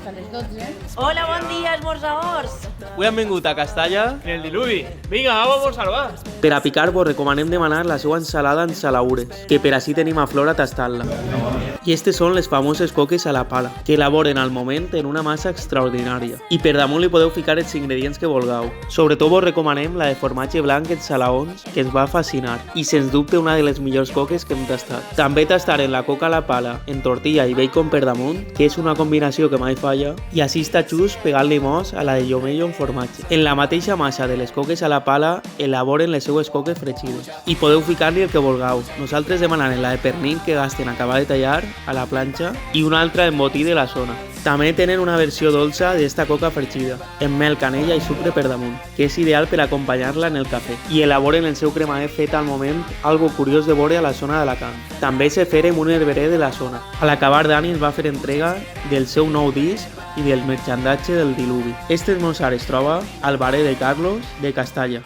hasta les 12. Hola, bon dia, esmorzadors! Avui hem vingut a Castalla En el diluvi. Vinga, vamos a salvar. per a picar vos recomanem demanar la seva ensalada en salaures, que per així tenim a flor a tastar-la. I estes són les famoses coques a la pala, que elaboren al moment en una massa extraordinària. I per damunt li podeu ficar els ingredients que vulgueu. Sobretot vos recomanem la de formatge blanc en salaons, que ens va fascinar, i sens dubte una de les millors coques que hem tastat. També tastarem la coca a la pala en tortilla i bacon per damunt, que és una combinació que mai falla, i així està just pegant-li mos a la de llomello en formatge. En la mateixa massa de les coques a la pala elaboren les seues coques fregides. I podeu ficar-li el que vulgueu. Nosaltres demanarem la de pernil que gasten a acabar de tallar a la planxa i una altra embotí de la zona. També tenen una versió dolça d'esta coca fregida, amb mel, canella i sucre per damunt, que és ideal per acompanyar-la en el cafè. I elaboren el seu cremader fet al moment, algo curiós de veure a la zona d'Alacant. També se feren un herberer de la zona. A l'acabar, Dani ens va fer entrega del seu nou disc i del merchandatge del diluvi. Este esmorzar es troba al barer de Carlos de Castalla.